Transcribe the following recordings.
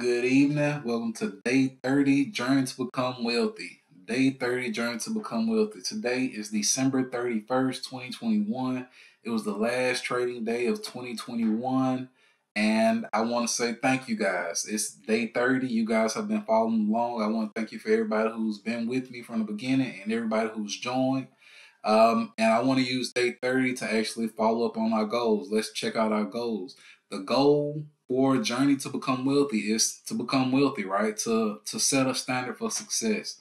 Good evening. Welcome to day 30, Journey to Become Wealthy. Day 30, Journey to Become Wealthy. Today is December 31st, 2021. It was the last trading day of 2021. And I want to say thank you guys. It's day 30. You guys have been following along. I want to thank you for everybody who's been with me from the beginning and everybody who's joined. And I want to use day 30 to actually follow up on our goals. Let's check out our goals. The goal for Journey to Become Wealthy is to become wealthy, right? To set a standard for success.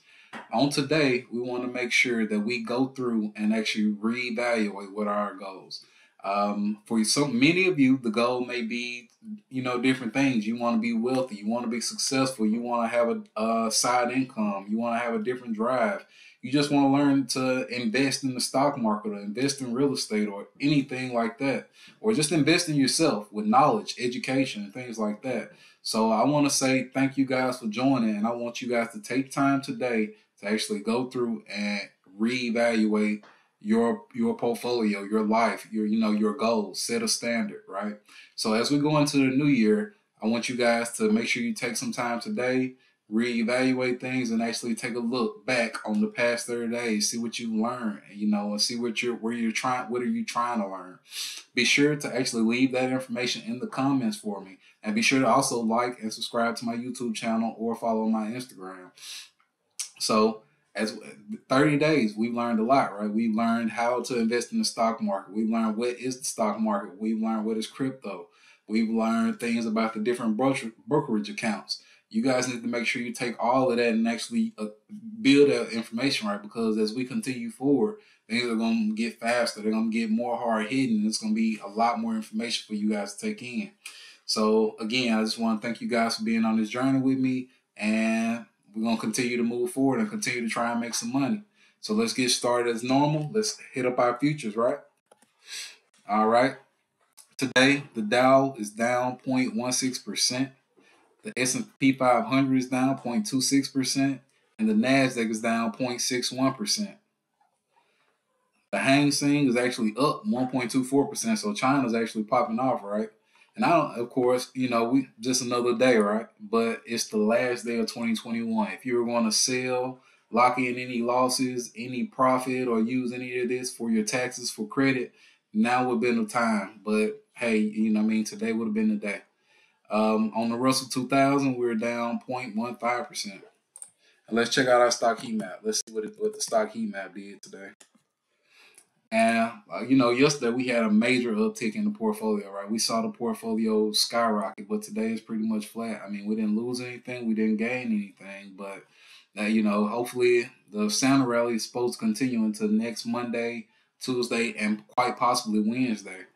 On today, we want to make sure that we go through and actually reevaluate what are our goals. For so many of you, the goal may be, different things. You want to be wealthy. You want to be successful. You want to have a side income. You want to have a different drive. You just want to learn to invest in the stock market or invest in real estate or anything like that, or just invest in yourself with knowledge, education, and things like that. So I want to say thank you guys for joining, and I want you guys to take time today to actually go through and reevaluate your portfolio, your life, your goals, set a standard, right? So as we go into the new year, I want you guys to make sure you take some time today, reevaluate things, and actually take a look back on the past 30 days, see what you learned, and see what are you trying to learn. Be sure to actually leave that information in the comments for me, and be sure to also like and subscribe to my YouTube channel or follow my Instagram. So as 30 days, we've learned a lot, right? We've learned how to invest in the stock market. We've learned what is the stock market. We've learned what is crypto. We've learned things about the different brokerage accounts. You guys need to make sure you take all of that and actually build that information, right? Because as we continue forward, things are going to get faster. They're going to get more hard hitting. It's going to be a lot more information for you guys to take in. So again, I just want to thank you guys for being on this journey with me, and we're going to continue to move forward and continue to try and make some money. So let's get started as normal. Let's hit up our futures, right? All right. Today, the Dow is down 0.16%. The S&P 500 is down 0.26%, and the NASDAQ is down 0.61%. The Hang Seng is actually up 1.24%, so China's actually popping off, right? And of course, we just another day, right? But it's the last day of 2021. If you were going to sell, lock in any losses, any profit, or use any of this for your taxes, for credit, now would have been the time. But hey, today would have been the day. On the Russell 2000, we're down 0.15%. And let's check out our stock heat map. Let's see what the stock heat map did today. And, yesterday we had a major uptick in the portfolio, right? We saw the portfolio skyrocket, but today is pretty much flat. I mean, we didn't lose anything. We didn't gain anything. But, hopefully the Santa rally is supposed to continue into next Monday, Tuesday, and quite possibly Wednesday.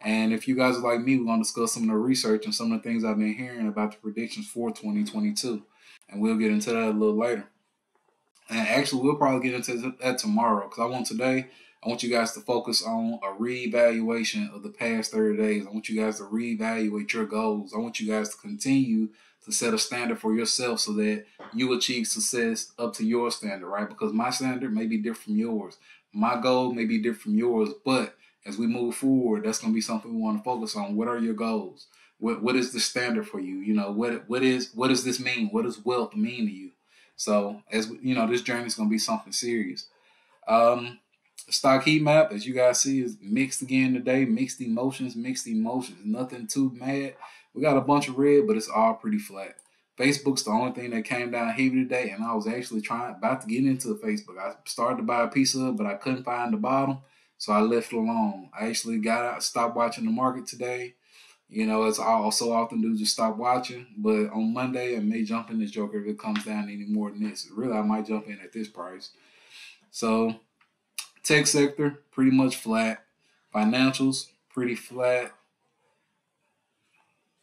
And if you guys are like me, we're going to discuss some of the research and some of the things I've been hearing about the predictions for 2022. And we'll get into that a little later. And actually, we'll probably get into that tomorrow, because I want you guys to focus on a reevaluation of the past 30 days. I want you guys to reevaluate your goals. I want you guys to continue to set a standard for yourself so that you achieve success up to your standard, right? Because my standard may be different from yours. My goal may be different from yours, but as we move forward, that's going to be something we want to focus on. What are your goals? What is the standard for you? What does this mean? What does wealth mean to you? So as this journey is going to be something serious. The stock heat map, as you guys see, is mixed again today. Mixed emotions. Nothing too mad. We got a bunch of red, but it's all pretty flat. Facebook's the only thing that came down heavy today, and I was actually about to get into Facebook. I started to buy a piece of it, but I couldn't find the bottom. So I left it alone. I actually stopped watching the market today. As I also often do, just stop watching. But on Monday, I may jump in this joker if it comes down any more than this. Really, I might jump in at this price. So, tech sector, pretty much flat. Financials, pretty flat.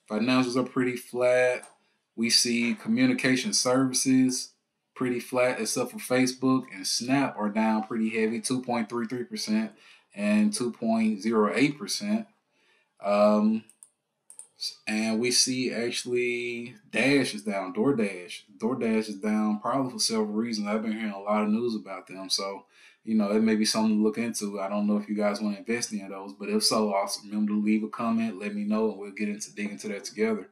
Financials are pretty flat. We see communication services pretty flat, except for Facebook and Snap are down pretty heavy, 2.33% and 2.08%. And we see actually Dash is down. DoorDash is down probably for several reasons. I've been hearing a lot of news about them. So, it may be something to look into. I don't know if you guys want to invest in those, but if so, also remember to leave a comment, let me know, and we'll dig into that together.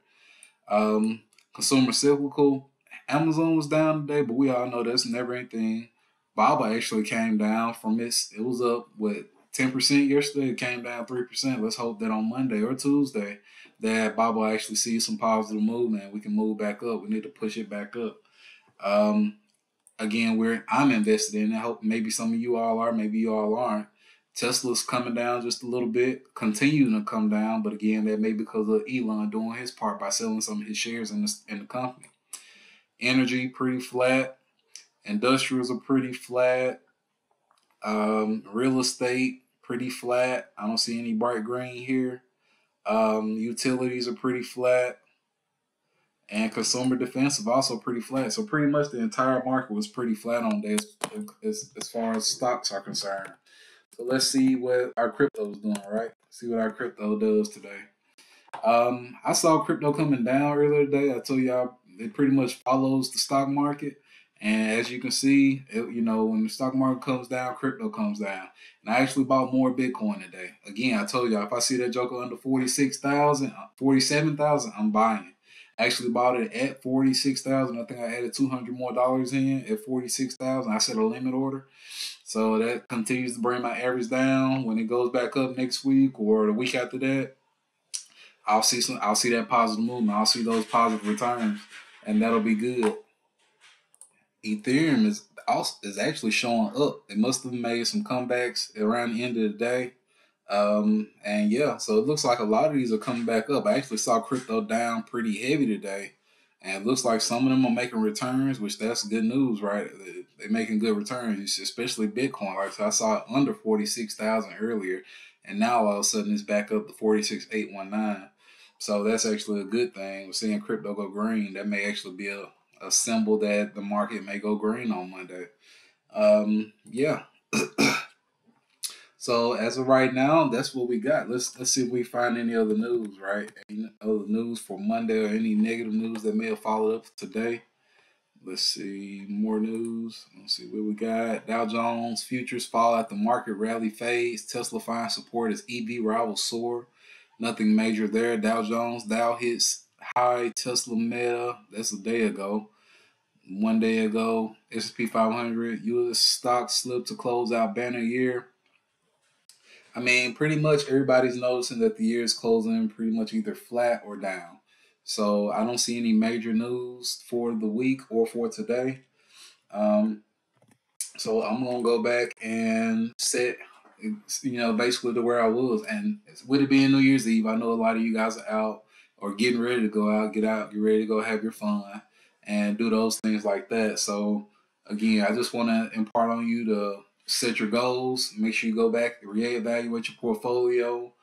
Consumer cyclical. Amazon was down today, but we all know that's never anything. Baba actually came down from it was up with 10% yesterday. It came down 3%. Let's hope that on Monday or Tuesday that Baba actually sees some positive movement. We can move back up. We need to push it back up. Um, Again, I'm invested in it. I hope maybe some of you all are, maybe you all aren't. Tesla's coming down just a little bit, continuing to come down, but again, that may be because of Elon doing his part by selling some of his shares in the company. Energy pretty flat. Industrials are pretty flat. Real estate pretty flat. I don't see any bright green here. Utilities are pretty flat. And consumer defensive also pretty flat. So pretty much the entire market was pretty flat on this as far as stocks are concerned. So let's see what our crypto is doing, right? See what our crypto does today. I saw crypto coming down earlier today. I told y'all it pretty much follows the stock market. And as you can see, when the stock market comes down, crypto comes down. And I actually bought more Bitcoin today. Again, I told y'all if I see that joker under 46,000, 47,000, I'm buying. I actually bought it at 46,000. I think I added $200 more in at 46,000. I set a limit order. So that continues to bring my average down. When it goes back up next week or the week after that, I'll see that positive movement. I'll see those positive returns, and that'll be good. Ethereum is actually showing up. They must have made some comebacks around the end of the day. And yeah, so it looks like a lot of these are coming back up. I actually saw crypto down pretty heavy today. And it looks like some of them are making returns, which that's good news, right? They're making good returns, especially Bitcoin. Like so I saw it under 46,000 earlier, and now all of a sudden it's back up to 46,819. So that's actually a good thing. We're seeing crypto go green. That may actually be a symbol that the market may go green on Monday. Yeah. So as of right now, that's what we got. Let's see if we find any other news, right? Any other news for Monday or any negative news that may have followed up today. Let's see more news. Let's see what we got. Dow Jones futures fall at the market rally fades. Tesla finds support as EV rivals soar. Nothing major there. Dow hits high. Tesla Meta. That's a day ago. 1 day ago. S&P 500. U.S. stocks slipped to close out banner year. I mean, pretty much everybody's noticing that the year is closing pretty much either flat or down. So I don't see any major news for the week or for today. So I'm gonna go back and set, basically to where I was. And with it being New Year's Eve, I know a lot of you guys are out or getting ready to go out, get ready to go have your fun and do those things like that. So again, I just want to impart on you to set your goals. Make sure you go back, reevaluate your portfolio.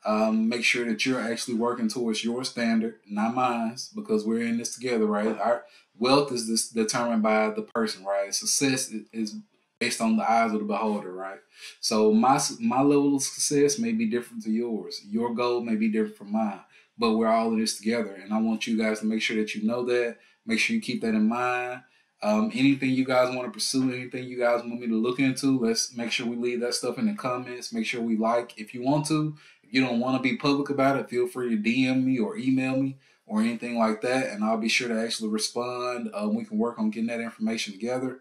Make sure that you're actually working towards your standard, not mine, because we're in this together, right? Our wealth is determined by the person, right? Success is based on the eyes of the beholder, right? So my level of success may be different to yours. Your goal may be different from mine, but we're all in this together. And I want you guys to make sure that you know that. Make sure you keep that in mind. Anything you guys want to pursue, anything you guys want me to look into, let's make sure we leave that stuff in the comments. Make sure we like if you want to. If you don't want to be public about it, feel free to DM me or email me or anything like that, and I'll be sure to actually respond. We can work on getting that information together.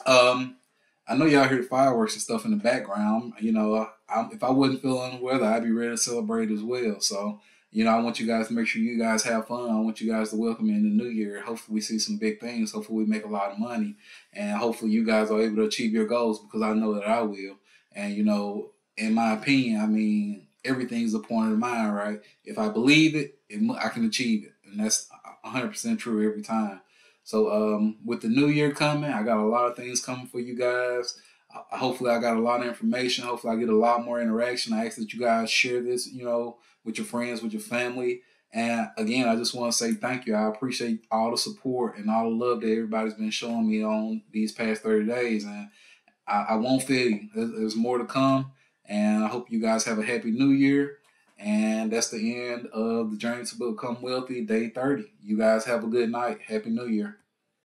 I know y'all hear the fireworks and stuff in the background. If I wasn't feeling the weather, I'd be ready to celebrate as well. So, I want you guys to make sure you guys have fun. I want you guys to welcome me in the new year. Hopefully we see some big things. Hopefully we make a lot of money. And hopefully you guys are able to achieve your goals because I know that I will. And, in my opinion, I mean, everything's a point of mind, right? If I believe it, I can achieve it. And that's 100% true every time. So with the new year coming, I got a lot of things coming for you guys. Hopefully I got a lot of information. Hopefully I get a lot more interaction. I ask that you guys share this, with your friends, with your family. And again, I just want to say thank you. I appreciate all the support and all the love that everybody's been showing me on these past 30 days. And I won't fail you. There's more to come. And I hope you guys have a happy new year. And that's the end of the Journey to Become Wealthy, day 30. You guys have a good night. Happy New Year.